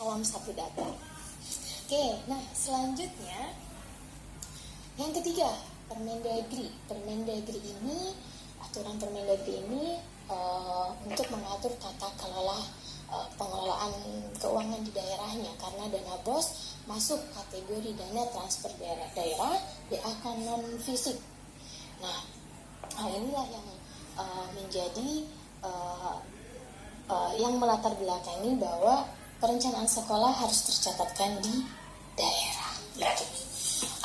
Salam satu data. Oke, nah selanjutnya yang ketiga, Permendagri. Permendagri ini, aturan Permendagri ini untuk mengatur tata kelola pengelolaan keuangan di daerahnya, karena dana BOS masuk kategori dana transfer daerah DA non fisik. Nah, hal inilah yang menjadi yang melatar belakangi bahwa perencanaan sekolah harus tercatatkan di daerah.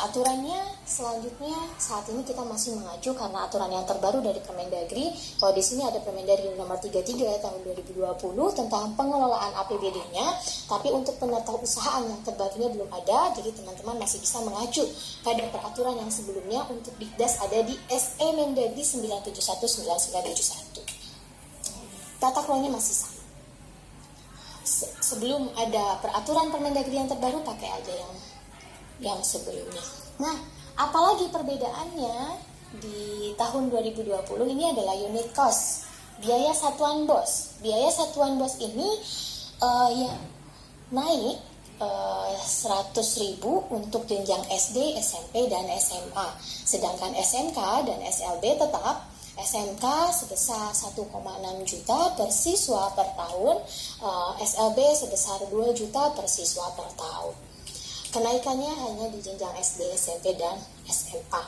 Aturannya selanjutnya saat ini kita masih mengacu karena aturan yang terbaru dari Permendagri. Kalau di sini ada Permendagri nomor 33 tahun 2020 tentang pengelolaan APBD-nya, tapi untuk penatausahaan yang terbarunya belum ada, jadi teman-teman masih bisa mengacu pada peraturan yang sebelumnya. Untuk Dikdas ada di SE Mendagri 971-9971. Tata kelolanya masih sama. Sebelum ada peraturan Permendagri yang terbaru, pakai aja yang sebelumnya. Nah, apalagi perbedaannya di tahun 2020 ini adalah unit cost, biaya satuan BOS. Biaya satuan BOS ini naik 100.000 untuk jenjang SD, SMP, dan SMA. Sedangkan SMK dan SLB tetap. SMK sebesar 1,6 juta per siswa per tahun, SLB sebesar 2 juta per siswa per tahun. Kenaikannya hanya di jenjang SD, SMP, dan SMA.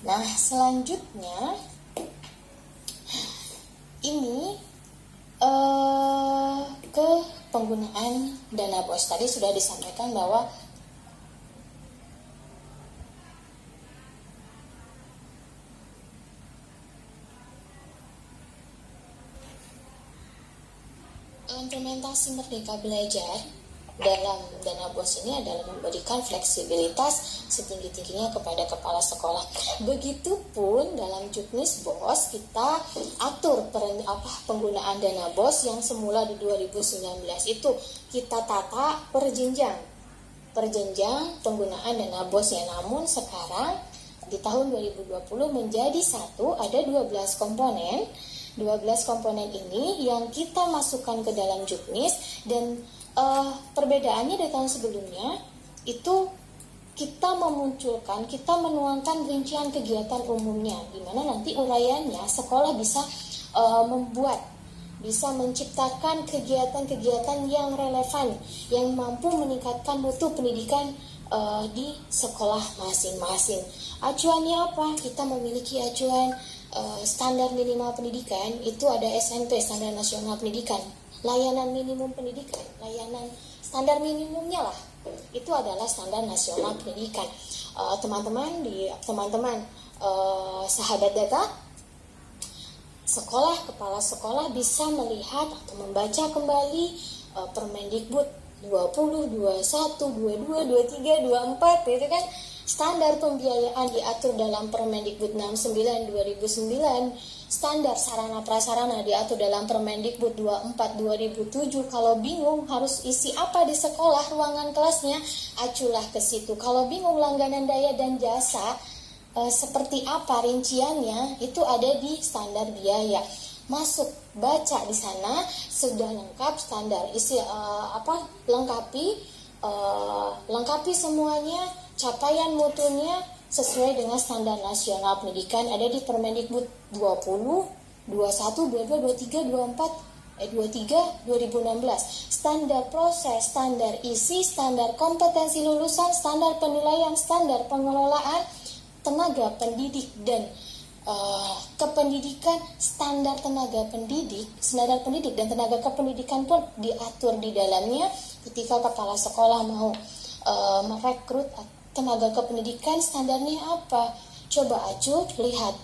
Nah, selanjutnya ini ke penggunaan dana BOS. Tadi sudah disampaikan bahwa implementasi Merdeka Belajar dalam dana BOS ini adalah memberikan fleksibilitas setinggi-tingginya kepada kepala sekolah. Begitupun dalam Juknis BOS kita atur penggunaan dana BOS yang semula di 2019 itu kita tata per jenjang penggunaan dana BOS-nya. Namun sekarang di tahun 2020 menjadi satu, ada 12 komponen. 12 komponen ini yang kita masukkan ke dalam Juknis, dan perbedaannya dari tahun sebelumnya itu kita menuangkan rincian kegiatan umumnya, di mana nanti uraiannya sekolah bisa bisa menciptakan kegiatan-kegiatan yang relevan, yang mampu meningkatkan mutu pendidikan di sekolah masing-masing. Acuannya apa? Kita memiliki acuan standar minimal pendidikan, itu ada SNP, Standar Nasional Pendidikan. Layanan minimum pendidikan, layanan standar minimumnya lah, itu adalah Standar Nasional Pendidikan. Teman-teman sahabat data, kepala sekolah bisa melihat atau membaca kembali Permendikbud 20, 21, 22, 23, 24, itu kan standar pembiayaan diatur dalam Permendikbud 69 2009, standar sarana prasarana diatur dalam Permendikbud 24 2007. Kalau bingung harus isi apa di sekolah ruangan kelasnya, aculah ke situ. Kalau bingung langganan daya dan jasa seperti apa rinciannya, itu ada di standar biaya. Masuk, baca di sana sudah lengkap standar, lengkapi semuanya, capaian mutunya sesuai dengan Standar Nasional Pendidikan ada di Permendikbud 20, 21, 22, 23, 24, 23, 2016. Standar proses, standar isi, standar kompetensi lulusan, standar penilaian, standar pengelolaan tenaga pendidik dan kependidikan, standar pendidik dan tenaga kependidikan pun diatur di dalamnya. Ketika kepala sekolah mau merekrut tenaga kependidikan, standarnya apa? Coba acu, lihat,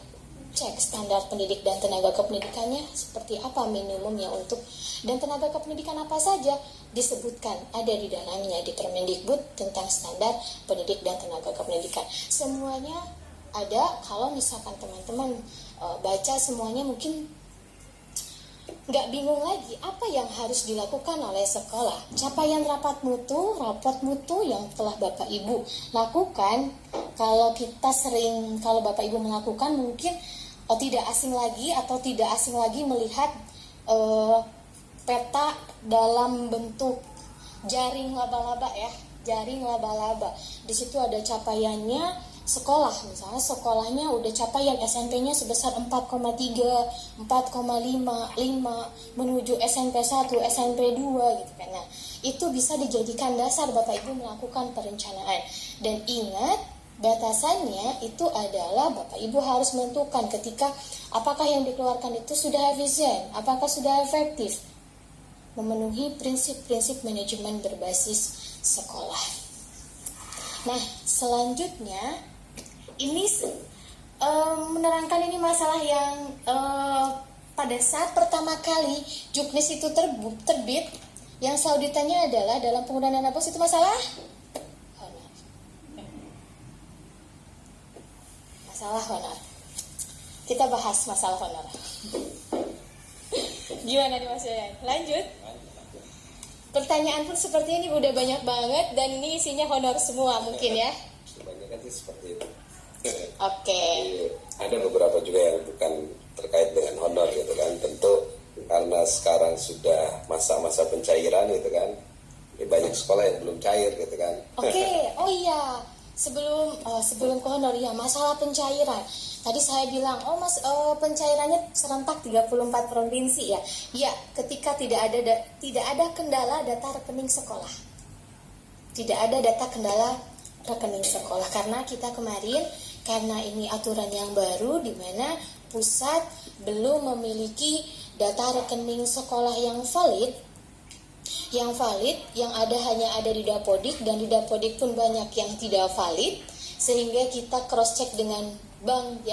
cek standar pendidik dan tenaga kependidikannya seperti apa minimumnya untuk, dan tenaga kependidikan apa saja disebutkan ada di dalamnya di Permendikbud tentang standar pendidik dan tenaga kependidikan. Semuanya ada. Kalau misalkan teman-teman baca semuanya, mungkin nggak bingung lagi apa yang harus dilakukan oleh sekolah. Capaian raport mutu yang telah Bapak Ibu lakukan, kalau Bapak Ibu melakukan, mungkin tidak asing lagi melihat peta dalam bentuk jaring laba-laba ya, jaring laba-laba. Di situ ada capaiannya sekolah, misalnya sekolahnya udah capaian SMP-nya sebesar 4,3, 4,5 menuju SMP 1, SMP 2 gitu kan. Nah, itu bisa dijadikan dasar Bapak Ibu melakukan perencanaan. Dan ingat, batasannya itu adalah Bapak Ibu harus menentukan ketika apakah yang dikeluarkan itu sudah efisien, apakah sudah efektif, memenuhi prinsip-prinsip manajemen berbasis sekolah. Nah, selanjutnya ini menerangkan ini masalah yang pada saat pertama kali Juknis itu terbit, yang selalu ditanya adalah dalam penggunaan dana bos itu masalah honor. Masalah honor. Kita bahas masalah honor. Gimana nih Mas Yayan? Lanjut. Pertanyaan pun seperti ini udah banyak banget dan ini isinya honor semua mungkin ya. Kebanyakan sih seperti itu. Oke. Ada beberapa juga yang bukan terkait dengan honor gitu kan. Tentu karena sekarang sudah masa-masa pencairan gitu kan. Ini banyak sekolah yang belum cair gitu kan. Oke. Oh iya. Sebelum ke honor ya, masalah pencairan. Tadi saya bilang, pencairannya serentak 34 provinsi ya. Ya, ketika tidak ada kendala data rekening sekolah. Tidak ada data kendala rekening sekolah karena kita kemarin, karena ini aturan yang baru di mana pusat belum memiliki data rekening sekolah yang valid, yang hanya ada di Dapodik, dan di Dapodik pun banyak yang tidak valid, sehingga kita cross check dengan bank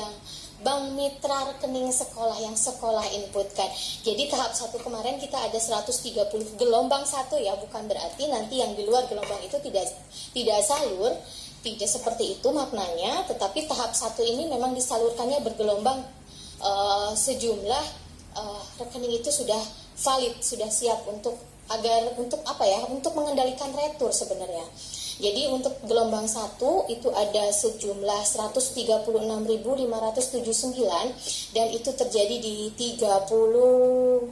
mitra rekening sekolah yang sekolah inputkan. Jadi tahap 1 kemarin kita ada 130 gelombang 1 ya, bukan berarti nanti yang di luar gelombang itu tidak salur, tidak seperti itu maknanya, tetapi tahap 1 ini memang disalurkannya bergelombang, sejumlah rekening itu sudah valid, sudah siap untuk mengendalikan retur sebenarnya. Jadi untuk gelombang 1 itu ada sejumlah 136.579 dan itu terjadi di 32.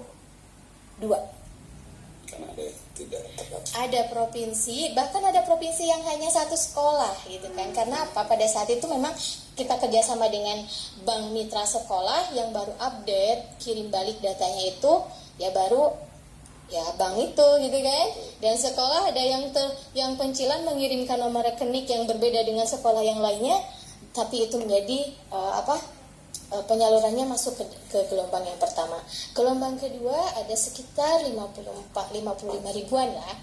Karena ada tidak tepat. Ada provinsi, bahkan ada provinsi yang hanya 1 sekolah gitu kan. Karena apa? Pada saat itu memang kita kerjasama dengan bank mitra sekolah yang baru update, kirim balik datanya itu ya baru ya bank itu gitu kan. Dan sekolah ada yang pencilan mengirimkan nomor rekening yang berbeda dengan sekolah yang lainnya, tapi itu menjadi penyalurannya masuk ke gelombang yang pertama. Gelombang kedua ada sekitar 55 ribuan lah,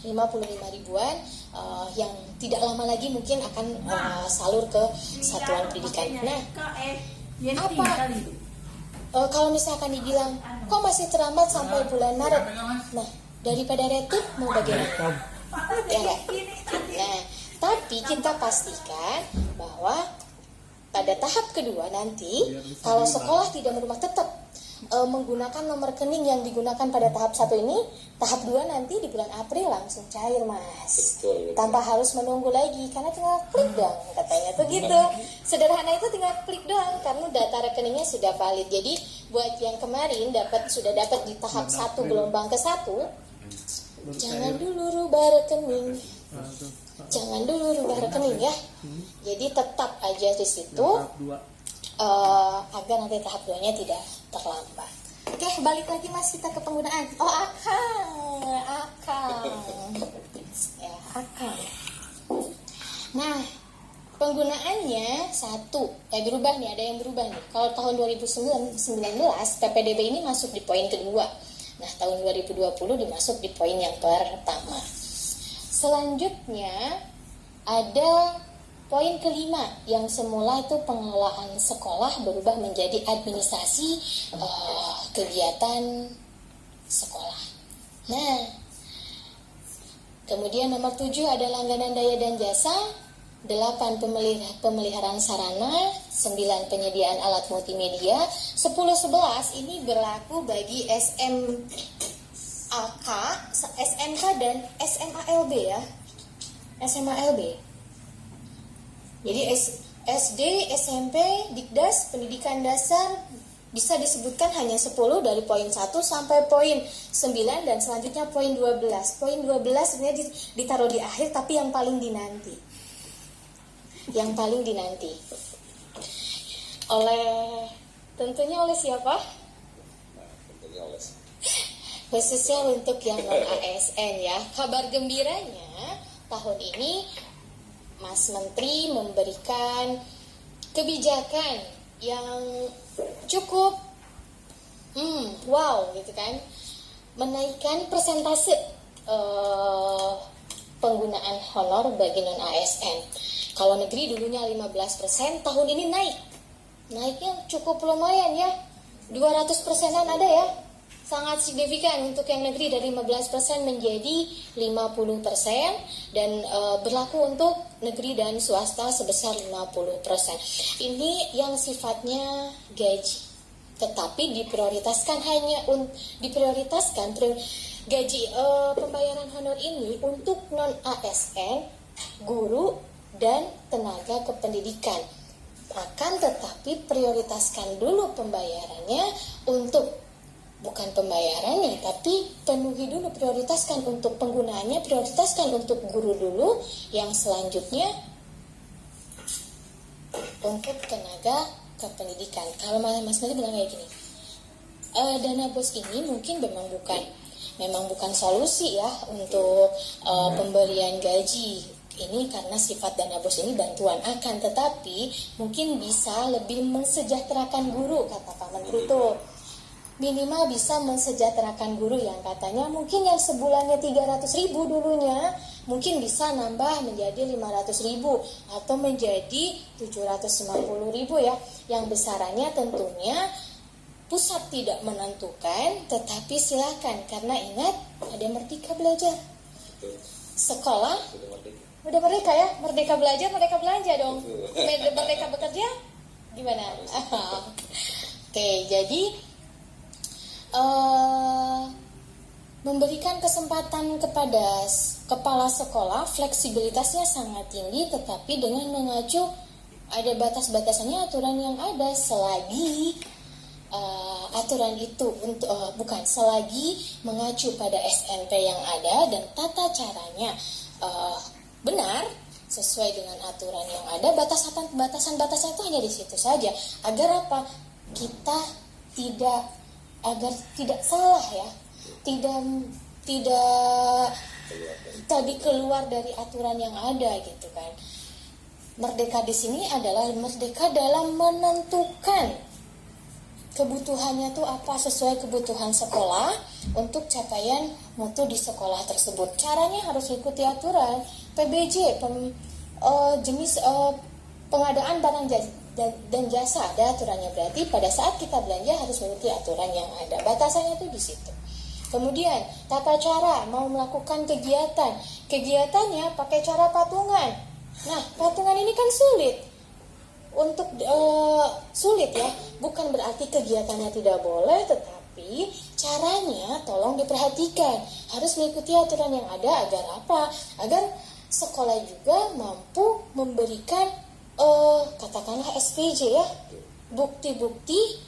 55 ribuan yang tidak lama lagi mungkin akan salur ke satuan pendidikan. Nah, apa? Kalau misalkan dibilang kok masih terlambat sampai bulan Maret, nah daripada retur mau bagaimana? Ya enggak? Nah, tapi kita pastikan bahwa pada tahap kedua nanti kalau sekolah tidak merubah tetap menggunakan nomor rekening yang digunakan pada tahap 1 ini, tahap 2 nanti di bulan April langsung cair Mas. Betul. Tanpa harus menunggu lagi karena tinggal klik dong katanya tuh gitu. Sederhana itu tinggal klik doang karena data rekeningnya sudah valid. Jadi buat yang kemarin sudah dapat di tahap 1 gelombang ke-1, jangan dulu rubah rekening. Jangan dulu rubah rekening ya. Jadi tetap aja di situ agar nanti tahap 2-nya tidak terlambat. Oke, balik lagi Mas kita ke penggunaan. Akang. Ya, akang. Nah, penggunaannya berubah nih, ada yang berubah nih. Kalau tahun 2019 PPDB ini masuk di poin kedua. Nah, tahun 2020 dimasuk di poin yang pertama. Selanjutnya ada poin kelima yang semula itu pengelolaan sekolah berubah menjadi administrasi kegiatan sekolah. Nah, kemudian nomor 7 ada langganan daya dan jasa, 8 pemeliharaan sarana, 9 penyediaan alat multimedia, 10-11 ini berlaku bagi SMK dan SMALB ya. SMALB. Jadi SD, SMP, Dikdas, pendidikan dasar bisa disebutkan hanya 10 dari poin 1 sampai poin 9 dan selanjutnya poin 12. Poin 12 sebenarnya ditaruh di akhir tapi yang paling dinanti. Yang paling dinanti. Tentunya oleh siapa? Tentunya oleh Khususnya untuk yang non ASN ya. Kabar gembiranya tahun ini Mas Menteri memberikan kebijakan yang cukup wow gitu kan, menaikkan persentase penggunaan honor bagi non ASN. Kalau negeri dulunya 15%, tahun ini naiknya cukup lumayan ya, 200%-an ada ya, sangat signifikan untuk yang negeri dari 15% menjadi 50% dan berlaku untuk negeri dan swasta sebesar 50%. Ini yang sifatnya gaji, tetapi gaji pembayaran honor ini untuk non ASN, guru dan tenaga kependidikan. Akan tetapi prioritaskan dulu pembayarannya untuk, bukan pembayarannya, tapi penuhi dulu, prioritaskan untuk penggunaannya, prioritaskan untuk guru dulu, yang selanjutnya untuk tenaga kependidikan. Kalau Mas Menteri bilang kayak gini, dana bos ini mungkin memang bukan solusi ya untuk pemberian gaji. Ini karena sifat dana bos ini bantuan, akan tetapi mungkin bisa lebih mensejahterakan guru, kata Pak Menteri itu. Minimal bisa mensejahterakan guru yang katanya mungkin yang sebulannya 300.000 dulunya, mungkin bisa nambah menjadi 500.000 atau menjadi 750.000 ya. Yang besarannya tentunya pusat tidak menentukan, tetapi silakan, karena ingat ada Merdeka Belajar. Sekolah udah merdeka ya, merdeka belajar, merdeka belanja dong. Merdeka bekerja gimana? Oke, jadi memberikan kesempatan kepada kepala sekolah, fleksibilitasnya sangat tinggi, tetapi dengan mengacu ada batas-batasannya aturan yang ada, selagi aturan itu selagi mengacu pada SNP yang ada dan tata caranya benar sesuai dengan aturan yang ada. Batasan itu hanya di situ saja, agar apa? Agar tidak salah ya, tidak tadi keluar dari aturan yang ada gitu kan. Merdeka di sini adalah merdeka dalam menentukan kebutuhannya tuh apa, sesuai kebutuhan sekolah untuk capaian mutu di sekolah tersebut. Caranya harus ikuti aturan PBJ, jenis pengadaan barang dan jasa, ada aturannya. Berarti pada saat kita belanja harus mengikuti aturan yang ada. Batasannya tuh di situ. Kemudian tata cara mau melakukan kegiatannya pakai cara patungan. Nah, patungan ini kan sulit. Sulit ya, bukan berarti kegiatannya tidak boleh, tetapi caranya tolong diperhatikan, harus mengikuti aturan yang ada. Agar apa? Agar sekolah juga mampu memberikan katakanlah SPJ ya, bukti-bukti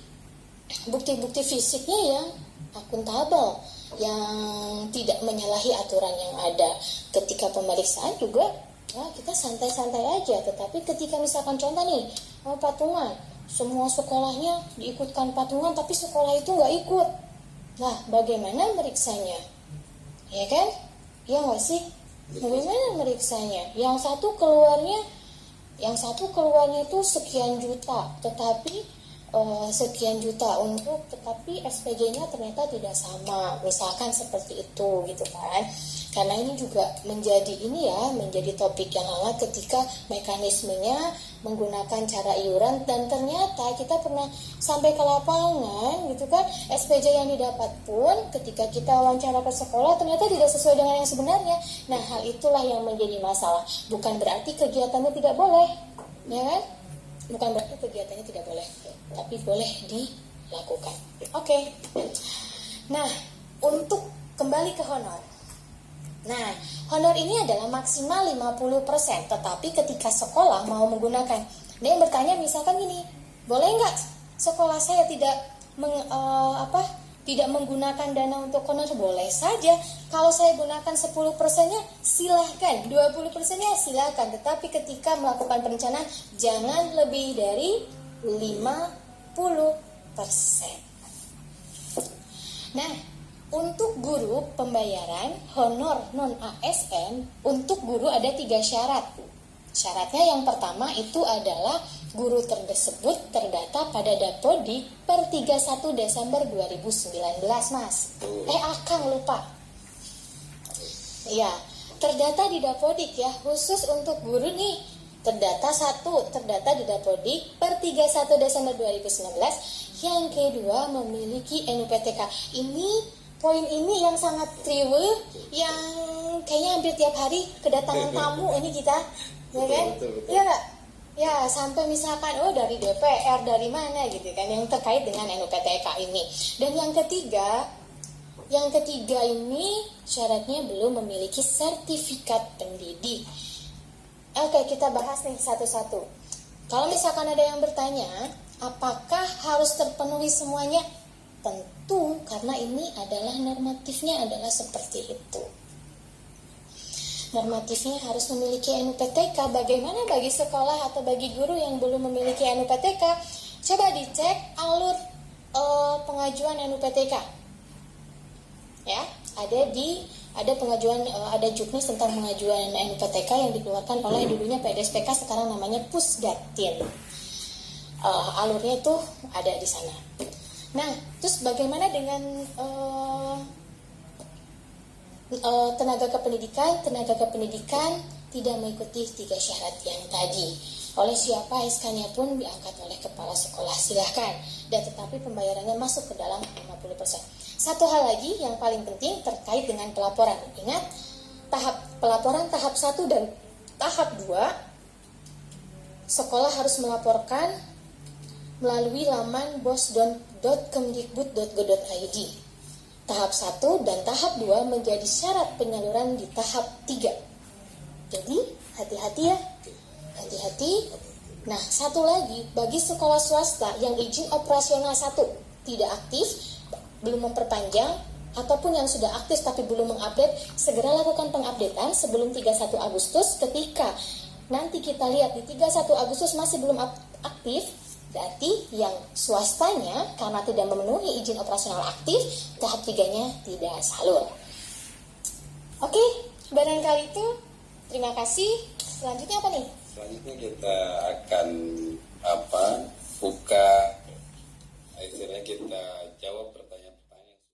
fisiknya yang akuntabel, yang tidak menyalahi aturan yang ada. Ketika pemeriksaan juga kita santai-santai aja, tetapi ketika misalkan contoh nih, patungan, semua sekolahnya diikutkan patungan, tapi sekolah itu nggak ikut. Nah, bagaimana meriksanya? Ya kan? Ya nggak sih? Bagaimana meriksanya? Yang satu keluarnya itu sekian juta, tetapi tetapi SPG-nya ternyata tidak sama, misalkan seperti itu gitu kan. Karena ini juga menjadi topik yang hangat ketika mekanismenya menggunakan cara iuran, dan ternyata kita pernah sampai ke lapangan gitu kan, SPJ yang didapat pun ketika kita wawancara ke sekolah ternyata tidak sesuai dengan yang sebenarnya. Nah, hal itulah yang menjadi masalah. Bukan berarti kegiatannya tidak boleh, ya kan? Bukan berarti kegiatannya tidak boleh, tapi boleh dilakukan. Oke. Nah, untuk kembali ke honor. Nah, honor ini adalah maksimal 50%, tetapi ketika sekolah mau menggunakan, dia bertanya misalkan gini, boleh nggak sekolah saya tidak tidak menggunakan dana untuk honor, boleh saja. Kalau saya gunakan 10%-nya silahkan, 20%-nya silahkan. Tetapi ketika melakukan perencanaan jangan lebih dari 50%. Nah, untuk guru pembayaran honor non-ASN, untuk guru ada 3 syarat. Syaratnya yang pertama itu adalah guru tersebut terdata pada Dapodik per 31 Desember 2019, Mas. Akang lupa. Ya, terdata di Dapodik ya, khusus untuk guru nih. Terdata di Dapodik per 31 Desember 2019. Yang kedua memiliki NUPTK. Poin ini yang sangat trivial, yang kayaknya hampir tiap hari kedatangan tamu ini kita, ya kan? Iya nggak? Ya, sampai misalkan dari DPR, dari mana gitu kan, yang terkait dengan NUPTK ini. Dan yang ketiga ini syaratnya belum memiliki sertifikat pendidik. Oke, kita bahas nih satu-satu. Kalau misalkan ada yang bertanya, apakah harus terpenuhi semuanya? Tentu, karena ini adalah normatifnya adalah seperti itu. Normatifnya harus memiliki NUPTK. Bagaimana bagi sekolah atau bagi guru yang belum memiliki NUPTK? Coba dicek alur pengajuan NUPTK. Ya, ada pengajuan, ada juknis tentang pengajuan NUPTK yang dikeluarkan oleh dulunya PDSPK, sekarang namanya Pusdatin. Alurnya itu ada di sana. Nah, terus bagaimana dengan tenaga kependidikan? Tenaga kependidikan tidak mengikuti 3 syarat yang tadi. Oleh siapa SK-nya pun diangkat oleh kepala sekolah, silahkan. Dan tetapi pembayarannya masuk ke dalam 50%. Satu hal lagi yang paling penting terkait dengan pelaporan. Ingat, pelaporan tahap 1 dan tahap 2, sekolah harus melaporkan melalui laman bos.kemdikbud.go.id. Tahap 1 dan tahap 2 menjadi syarat penyaluran di tahap 3. Jadi, hati-hati ya. Hati-hati. Nah, satu lagi, bagi sekolah swasta yang izin operasional 1 tidak aktif, belum memperpanjang, ataupun yang sudah aktif tapi belum mengupdate, segera lakukan pengupdatean sebelum 31 Agustus. Ketika nanti kita lihat di 31 Agustus masih belum aktif, berarti yang swastanya karena tidak memenuhi izin operasional aktif, tahap 3-nya tidak salur. Oke, barangkali itu. Terima kasih. Selanjutnya apa nih? Selanjutnya kita akan buka, istilahnya kita jawab